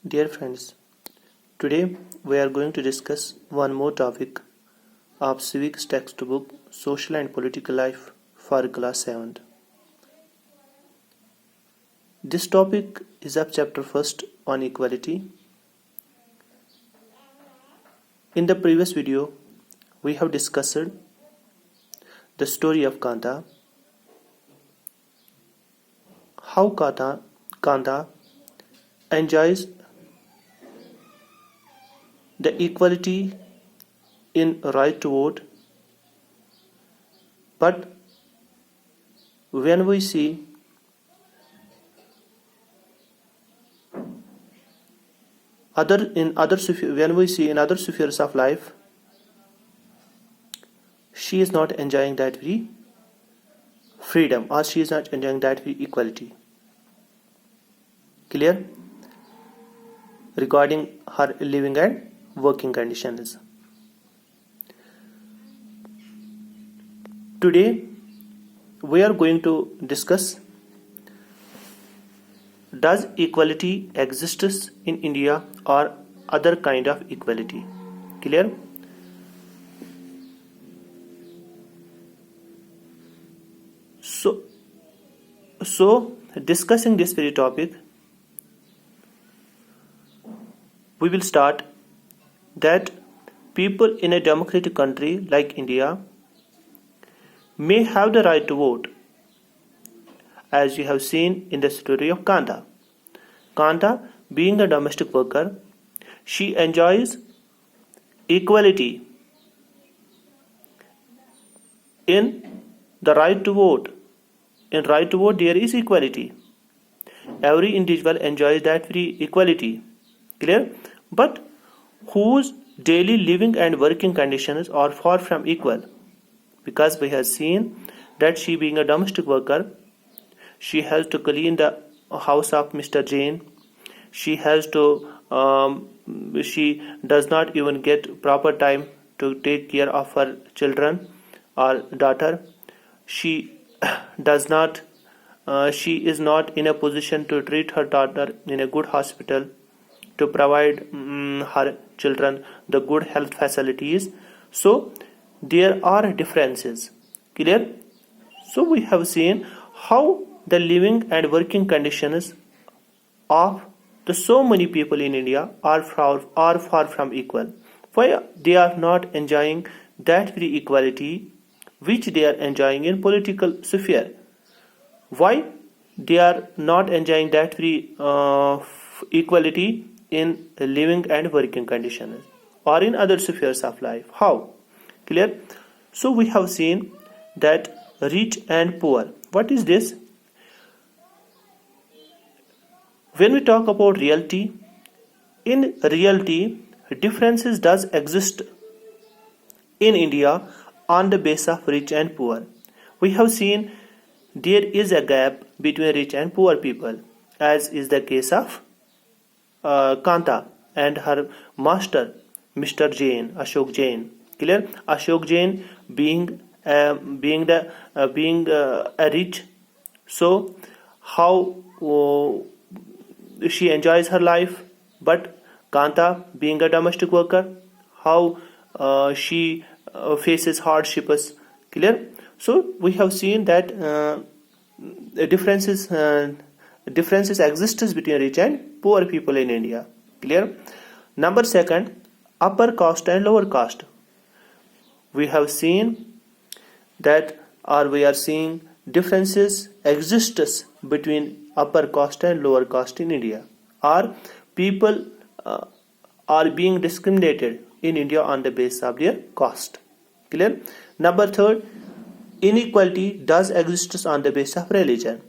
Dear friends, today we are going to discuss one more topic of Civics textbook Social and Political Life for class 7th. This topic is of chapter 1st on equality. In the previous video, we have discussed the story of Kanta, how Kanta enjoys the equality in right to vote, but when we see in other spheres of life, she is not enjoying that very freedom, or she is not enjoying that very equality. Clear? Regarding her living and working conditions. Today we are going to discuss, does equality exists in India or other kind of equality? Clear? So discussing this very topic, we will start that people in a democratic country like India may have the right to vote, as you have seen in the story of Kanta. Kanta, being a domestic worker, she enjoys equality in the right to vote. In right to vote, there is equality. Every individual enjoys that free equality. Clear? But whose daily living and working conditions are far from equal, because we have seen that she, being a domestic worker, she has to clean the house of Mr. Jain. She has to she does not even get proper time to take care of her children or daughter. She does not she is not in a position to treat her daughter in a good hospital, to provide her children the good health facilities. So there are differences. Clear? So we have seen how the living and working conditions of the so many people in India are far from equal. Why they are not enjoying that very equality which they are enjoying in political sphere? Why they are not enjoying that very equality in living and working conditions or in other spheres of life? How? Clear? So we have seen that rich and poor. What is this? When we talk about reality, in reality, differences does exist in India on the basis of rich and poor. We have seen there is a gap between rich and poor people, as is the case of Kanta and her master, Mr. Jain, Ashok Jain. Clear? Ashok Jain being a rich, so how she enjoys her life, but Kanta, being a domestic worker, how she faces hardships. Clear? So we have seen that differences exist between rich and poor people in India. Clear? Number second, upper caste and lower caste. We have seen that, or we are seeing differences exists between upper caste and lower caste in India, or people are being discriminated in India on the basis of their caste. Clear? Number third, inequality does exist on the basis of religion.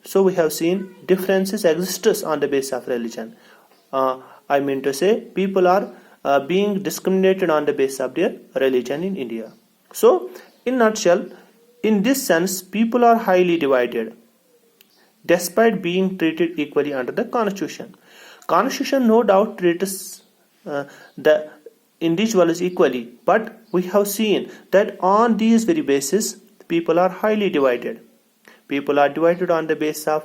So we have seen differences exist on the basis of religion. I mean to say, people are being discriminated on the basis of their religion in India. So, in nutshell, in this sense, people are highly divided, despite being treated equally under the Constitution. Constitution no doubt treats the individuals equally, but we have seen that on these very basis, people are highly divided. People are divided on the basis of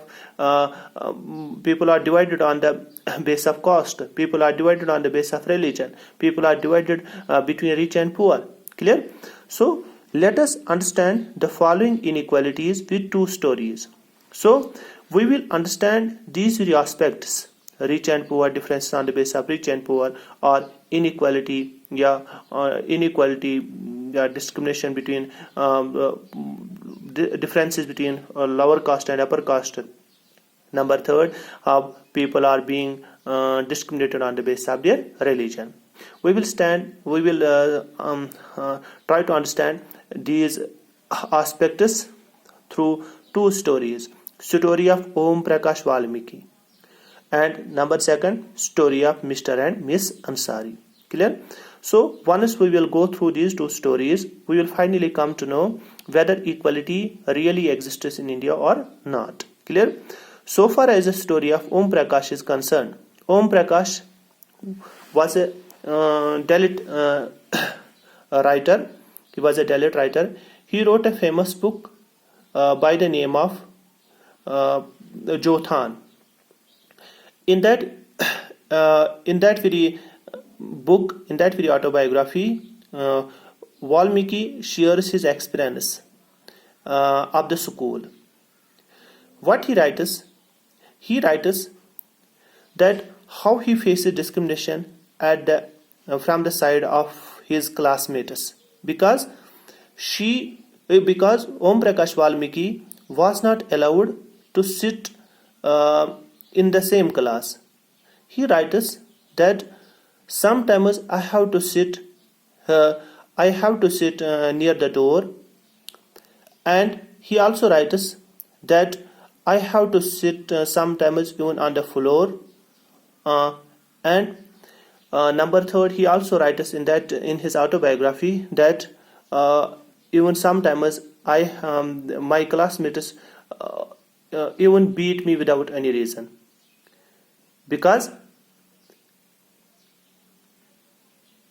people are divided on the basis of caste. People are divided on the basis of religion. People are divided between rich and poor. Clear? So let us understand the following inequalities with two stories. So we will understand these three aspects: rich and poor, differences on the basis of rich and poor, or inequality, discrimination between differences between lower caste and upper caste. Number third, how people are being discriminated on the basis of their religion. We will try to understand these aspects through two stories: story of Om Prakash Valmiki, and number second, story of Mr. and Miss Ansari. Clear? So once we will go through these two stories, we will finally come to know whether equality really exists in India or not. Clear? So far as the story of Om Prakash is concerned, Om Prakash was a Dalit writer. He was a Dalit writer. He wrote a famous book by the name of Jothan. In that very book, in that very autobiography, Valmiki shares his experience of the school. What he writes that how he faces discrimination from the side of his classmates, because Om Prakash Valmiki was not allowed to sit in the same class. He writes that sometimes I have to sit near the door, and he also writes that I have to sit sometimes even on the floor, and number third, he also writes in his autobiography that even sometimes my classmates even beat me without any reason, because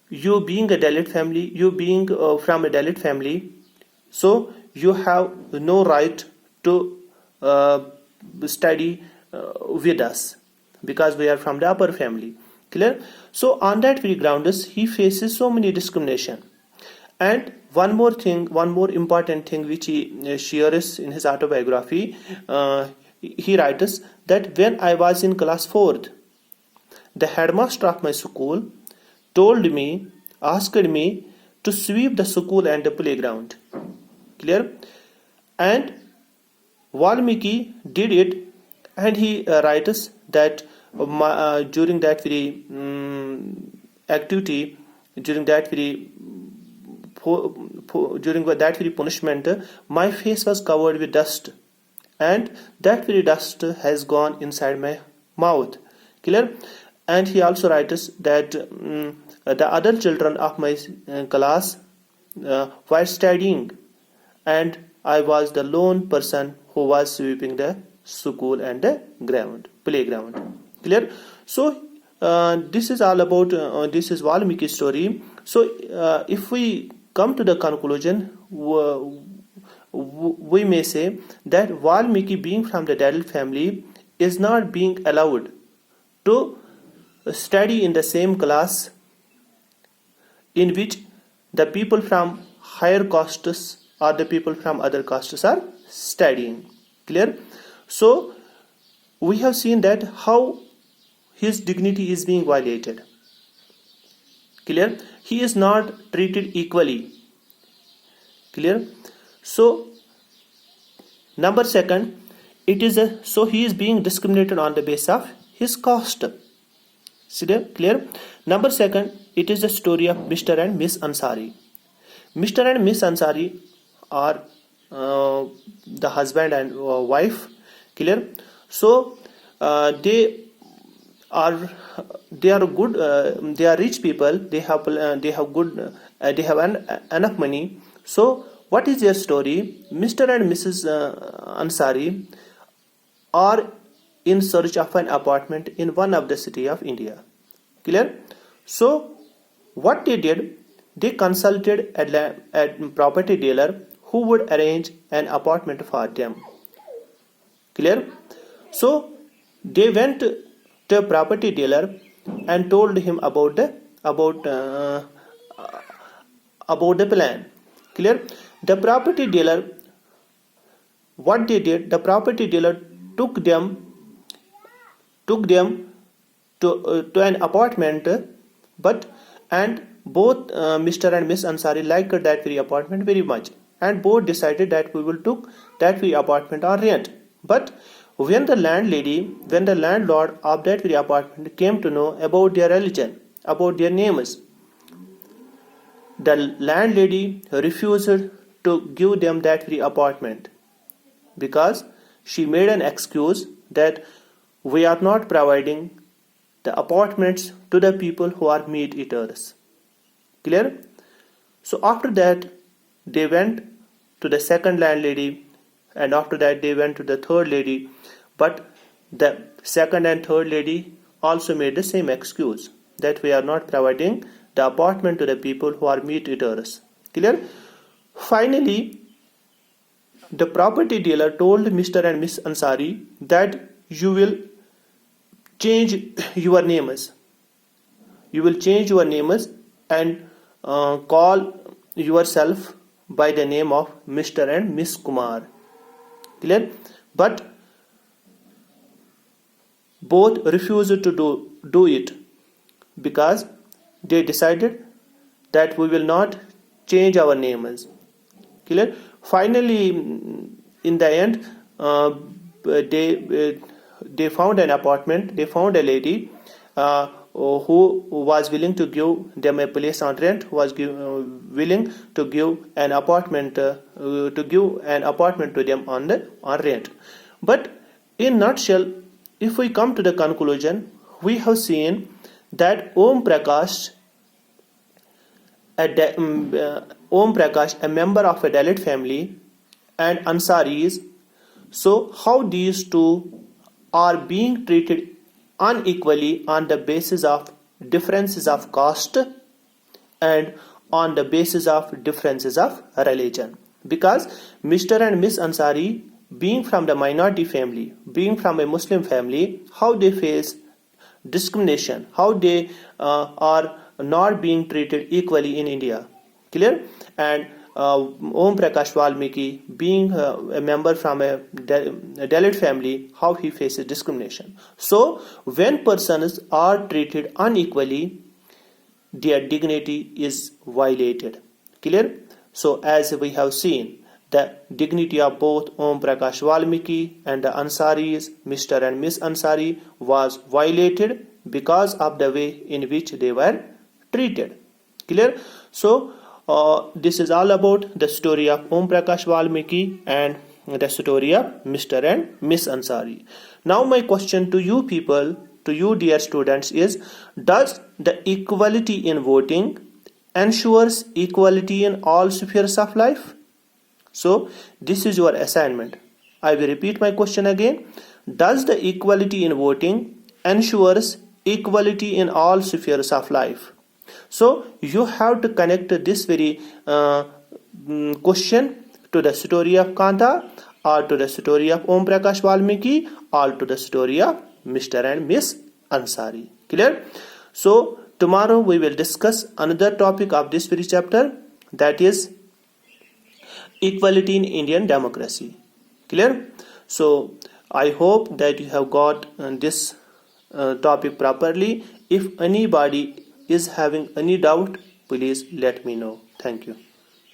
you being a Dalit family, you being from a Dalit family, so you have no right to study with us, because we are from the upper family. Clear? So on that very grounds, he faces so many discrimination. And one more important thing which he shares in his autobiography, he writes that when I was in class 4th, the headmaster of my school asked me to sweep the school and the playground. Clear? And Valmiki did it, and he writes that during that very activity, during that very punishment, my face was covered with dust, and that very dust has gone inside my mouth. Clear? And he also writes that the other children of my class were studying, and I was the lone person who was sweeping the school and the playground. Clear? So this is all about this is Valmiki's story. So if we come to the conclusion, we may say that Valmiki, being from the Dalit family, is not being allowed to study in the same class in which the people from higher castes or the people from other castes are studying. Clear? So we have seen that how his dignity is being violated. Clear? He is not treated equally. Clear? So number second, so he is being discriminated on the basis of his caste. Clear? Number second, it is the story of Mr. and Miss Ansari. Mr. and Miss Ansari are the husband and wife. Clear? So they are good. They are rich people. They have enough money. So what is their story? Mr. and Mrs. Ansari are in search of an apartment in one of the city of India. Clear? So what they did, they consulted a property dealer who would arrange an apartment for them. Clear? So they went to a property dealer and told him about the plan. Clear? The property dealer, what they did, the property dealer took them to an apartment, but and both Mr. and Miss Ansari liked that very apartment very much, and both decided that we will took that very apartment on rent. But when the landlord of that very apartment came to know about their religion, about their names, the landlady refused to give them that very apartment because she made an excuse that we are not providing the apartments to the people who are meat eaters. Clear? So after that they went to the second landlady, and after that they went to the third lady, but the second and third lady also made the same excuse that we are not providing the apartment to the people who are meat eaters. Clear? Finally, the property dealer told Mr. and Miss Ansari that you will change your names. You will change your names and call yourself by the name of Mr. and Miss Kumar. Clear? But both refused to do it because they decided that we will not change our names. Clear? Finally, in the end, they found an apartment. They found a lady who was willing to give them a place on rent, who was willing to give an apartment to them on rent. But in nutshell, if we come to the conclusion, we have seen that Om Prakash, a member of a Dalit family, and Ansaris, so how these two are being treated unequally on the basis of differences of caste and on the basis of differences of religion. Because Mr. and Miss Ansari, being from the minority family, being from a Muslim family, how they face discrimination, how they are not being treated equally in India. Clear? And Om Prakash Valmiki, being a member from a Dalit family, how he faces discrimination. So when persons are treated unequally, their dignity is violated. Clear? So as we have seen, the dignity of both Om Prakash Valmiki and the Ansaris, Mr. and Miss Ansari, was violated because of the way in which they were treated. Clear? So this is all about the story of Om Prakash Valmiki and the story of Mr. and Miss Ansari. Now my question to you people, to you dear students, is: does the equality in voting ensures equality in all spheres of life? So this is your assignment. I will repeat my question again. Does the equality in voting ensures equality in all spheres of life? So you have to connect this very question to the story of Kanta, or to the story of Om Prakash Valmiki, or to the story of Mr. and Miss Ansari. Clear? So tomorrow we will discuss another topic of this very chapter, that is equality in Indian democracy. Clear? So I hope that you have got this topic properly. If anybody is having any doubt, please let me know. Thank you.